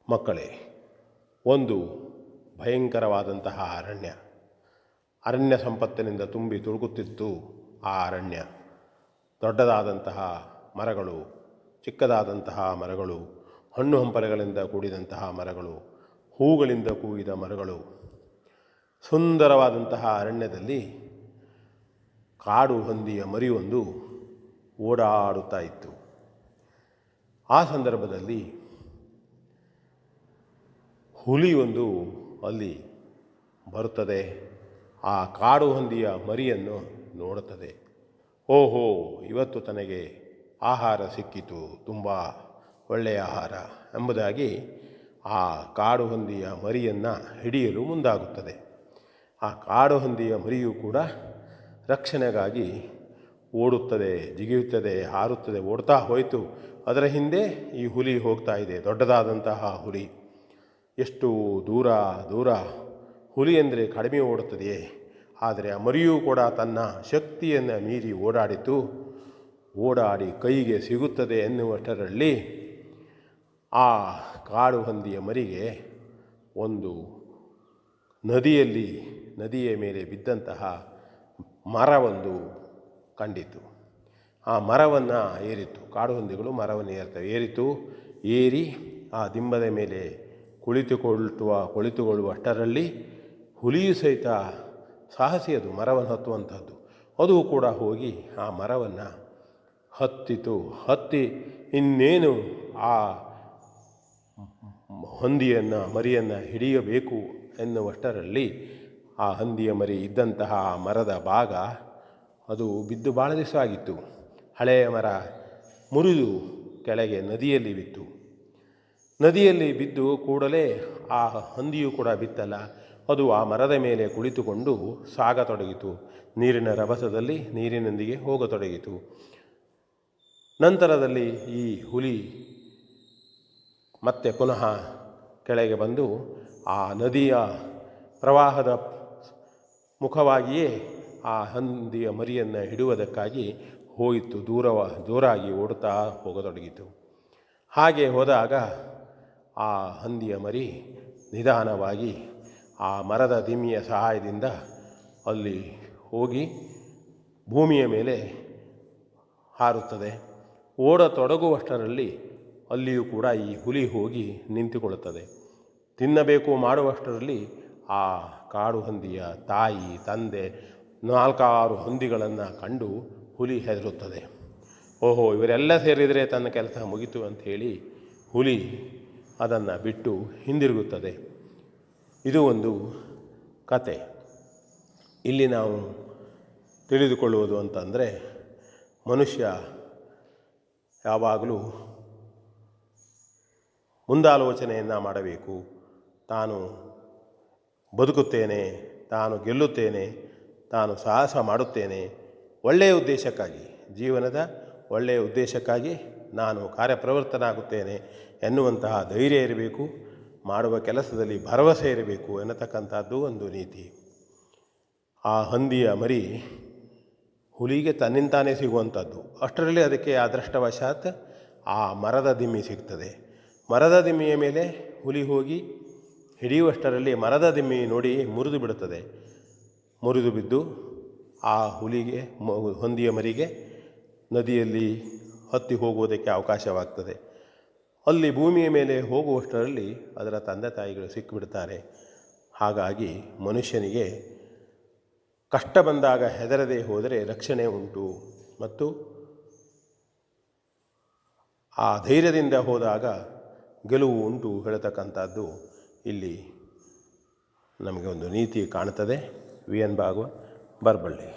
ಮಕ್ಕಳೇ, ಒಂದು ಭಯಂಕರವಾದಂತಹ ಅರಣ್ಯ ಸಂಪತ್ತಿನಿಂದ ತುಂಬಿ ತುಳುಕುತ್ತಿತ್ತು ಆ ಅರಣ್ಯ. ದೊಡ್ಡದಾದಂತಹ ಮರಗಳು, ಚಿಕ್ಕದಾದಂತಹ ಮರಗಳು, ಹಣ್ಣು ಹಂಪಲೆಗಳಿಂದ ಕೂಡಿದಂತಹ ಮರಗಳು, ಹೂಗಳಿಂದ ಕೂಡಿದ ಮರಗಳು. ಸುಂದರವಾದಂತಹ ಅರಣ್ಯದಲ್ಲಿ ಕಾಡು ಹಂದಿಯ ಮರಿಯೊಂದು ಓಡಾಡುತ್ತಾ ಇತ್ತು. ಆ ಸಂದರ್ಭದಲ್ಲಿ ಹುಲಿಯೊಂದು ಅಲ್ಲಿ ಬರುತ್ತದೆ. ಆ ಕಾಡು ಹಂದಿಯ ಮರಿಯನ್ನು ನೋಡುತ್ತದೆ. ಓಹೋ, ಇವತ್ತು ತನಗೆ ಆಹಾರ ಸಿಕ್ಕಿತು, ತುಂಬ ಒಳ್ಳೆಯ ಆಹಾರ ಎಂಬುದಾಗಿ ಆ ಕಾಡು ಹಂದಿಯ ಮರಿಯನ್ನು ಹಿಡಿಯಲು ಮುಂದಾಗುತ್ತದೆ. ಆ ಕಾಡು ಹಂದಿಯ ಮರಿಯೂ ಕೂಡ ರಕ್ಷಣೆಗಾಗಿ ಓಡುತ್ತದೆ, ಜಿಗಿಯುತ್ತದೆ, ಹಾರುತ್ತದೆ, ಓಡ್ತಾ ಹೋಯಿತು. ಅದರ ಹಿಂದೆ ಈ ಹುಲಿ ಹೋಗ್ತಾ ಇದೆ, ದೊಡ್ಡದಾದಂತಹ ಹುಲಿ. ಎಷ್ಟು ದೂರ ಹುಲಿ ಅಂದರೆ ಕಡಿಮೆ ಓಡುತ್ತದೆಯೇ, ಆದರೆ ಆ ಮರಿಯೂ ಕೂಡ ತನ್ನ ಶಕ್ತಿಯನ್ನು ಮೀರಿ ಓಡಾಡಿ ಕೈಗೆ ಸಿಗುತ್ತದೆ ಎನ್ನುವಷ್ಟರಲ್ಲಿ ಆ ಕಾಡು ಹಂದಿಯ ಮರಿಗೆ ಒಂದು ನದಿಯ ಮೇಲೆ ಬಿದ್ದಂತಹ ಮರವೊಂದು ಕಂಡಿತು. ಆ ಮರವನ್ನು ಏರಿತು. ಕಾಡು ಹಂದಿಗಳು ಮರವನ್ನು ಏರಿ ಆ ದಿಂಬದ ಮೇಲೆ ಕುಳಿತುಕೊಳ್ಳುವಷ್ಟರಲ್ಲಿ ಹುಲಿಯು ಸಹಿತ ಸಾಹಸಿ, ಅದು ಮರವನ್ನು ಹತ್ತುವಂಥದ್ದು. ಅದು ಕೂಡ ಹೋಗಿ ಆ ಮರವನ್ನು ಹತ್ತಿ ಇನ್ನೇನು ಆ ಮರಿಯನ್ನು ಹಿಡಿಯಬೇಕು ಎನ್ನುವಷ್ಟರಲ್ಲಿ ಆ ಹಂದಿಯ ಮರಿ ಇದ್ದಂತಹ ಮರದ ಭಾಗ ಅದು ಬಿದ್ದು ಭಾಳ ದಿವಸ ಆಗಿತ್ತು. ಹಳೆಯ ಮರ ಮುರಿದು ಕೆಳಗೆ ನದಿಯಲ್ಲಿ ಬಿತ್ತು. ನದಿಯಲ್ಲಿ ಬಿದ್ದು ಕೂಡಲೇ ಆ ಹಂದಿಯು ಕೂಡ ಬಿತ್ತಲ್ಲ, ಅದು ಆ ಮರದ ಮೇಲೆ ಕುಳಿತುಕೊಂಡು ಸಾಗತೊಡಗಿತು. ನೀರಿನ ರಭಸದಲ್ಲಿ ನೀರಿನೊಂದಿಗೆ ಹೋಗತೊಡಗಿತು. ನಂತರದಲ್ಲಿ ಈ ಹುಲಿ ಮತ್ತೆ ಪುನಃ ಕೆಳಗೆ ಬಂದು ಆ ನದಿಯ ಪ್ರವಾಹದ ಮುಖವಾಗಿಯೇ ಆ ಹಂದಿಯ ಮರಿಯನ್ನು ಹಿಡುವುದಕ್ಕಾಗಿ ಹೋಯಿತು. ಜೋರಾಗಿ ಓಡುತ್ತಾ ಹೋಗತೊಡಗಿತು. ಹಾಗೆ ಹೋದಾಗ ಆ ಹಂದಿಯ ಮರಿ ನಿಧಾನವಾಗಿ ಆ ಮರದ ದಿಮ್ಮಿಯ ಸಹಾಯದಿಂದ ಅಲ್ಲಿ ಹೋಗಿ ಭೂಮಿಯ ಮೇಲೆ ಹಾರುತ್ತದೆ. ಓಡತೊಡಗುವಷ್ಟರಲ್ಲಿ ಅಲ್ಲಿಯೂ ಕೂಡ ಈ ಹುಲಿ ಹೋಗಿ ನಿಂತುಕೊಳ್ಳುತ್ತದೆ. ತಿನ್ನಬೇಕು ಮಾಡುವಷ್ಟರಲ್ಲಿ ಆ ಕಾಡು ಹಂದಿಯ ತಾಯಿ, ತಂದೆ, 4-6 ಹಂದಿಗಳನ್ನು ಕಂಡು ಹುಲಿ ಹೆದರುತ್ತದೆ. ಓಹೋ, ಇವರೆಲ್ಲ ಸೇರಿದರೆ ತನ್ನ ಕೆಲಸ ಮುಗಿತು ಅಂಥೇಳಿ ಹುಲಿ ಅದನ್ನು ಬಿಟ್ಟು ಹಿಂದಿರುಗುತ್ತದೆ. ಇದು ಒಂದು ಕತೆ. ಇಲ್ಲಿ ನಾವು ತಿಳಿದುಕೊಳ್ಳುವುದು ಅಂತಂದರೆ, ಮನುಷ್ಯ ಯಾವಾಗಲೂ ಮುಂದಾಲೋಚನೆಯನ್ನು ಮಾಡಬೇಕು. ತಾನು ಬದುಕುತ್ತೇನೆ, ತಾನು ಗೆಲ್ಲುತ್ತೇನೆ, ತಾನು ಸಾಹಸ ಮಾಡುತ್ತೇನೆ, ಒಳ್ಳೆಯ ಉದ್ದೇಶಕ್ಕಾಗಿ, ಜೀವನದ ಒಳ್ಳೆಯ ಉದ್ದೇಶಕ್ಕಾಗಿ ನಾನು ಕಾರ್ಯಪ್ರವೃತ್ತನಾಗುತ್ತೇನೆ ಎನ್ನುವಂತಹ ಧೈರ್ಯ ಇರಬೇಕು. ಮಾಡುವ ಕೆಲಸದಲ್ಲಿ ಭರವಸೆ ಇರಬೇಕು ಎನ್ನತಕ್ಕಂಥದ್ದು ಒಂದು ನೀತಿ. ಆ ಹಂದಿಯ ಮರಿ ಹುಲಿಗೆ ತನ್ನಿಂತಾನೇ ಸಿಗುವಂಥದ್ದು. ಅಷ್ಟರಲ್ಲಿ ಅದಕ್ಕೆ ಅದೃಷ್ಟವಶಾತ್ ಆ ಮರದ ದಿಮ್ಮಿ ಸಿಗ್ತದೆ. ಮರದ ದಿಮ್ಮಿಯ ಮೇಲೆ ಹುಲಿ ಹೋಗಿ ಹಿಡಿಯುವಷ್ಟರಲ್ಲಿ ಮರದ ದಿಮ್ಮಿ ನೋಡಿ ಮುರಿದು ಬಿಡುತ್ತದೆ. ಮುರಿದು ಬಿದ್ದು ಆ ಹಂದಿಯ ಮರಿಗೆ ನದಿಯಲ್ಲಿ ಹತ್ತಿ ಹೋಗುವುದಕ್ಕೆ ಅವಕಾಶವಾಗ್ತದೆ. ಅಲ್ಲಿ ಭೂಮಿಯ ಮೇಲೆ ಹೋಗುವಷ್ಟರಲ್ಲಿ ಅದರ ತಂದೆ ತಾಯಿಗಳು ಸಿಕ್ಕಿಬಿಡ್ತಾರೆ. ಹಾಗಾಗಿ ಮನುಷ್ಯನಿಗೆ ಕಷ್ಟ ಬಂದಾಗ ಹೆದರದೆ ಹೋದರೆ ರಕ್ಷಣೆ ಉಂಟು, ಮತ್ತು ಆ ಧೈರ್ಯದಿಂದ ಹೋದಾಗ ಗೆಲುವು ಉಂಟು ಹೇಳತಕ್ಕಂಥದ್ದು ಇಲ್ಲಿ ನಮಗೆ ಒಂದು ನೀತಿ ಕಾಣುತ್ತದೆ. V N Bhagwat, Baraballi.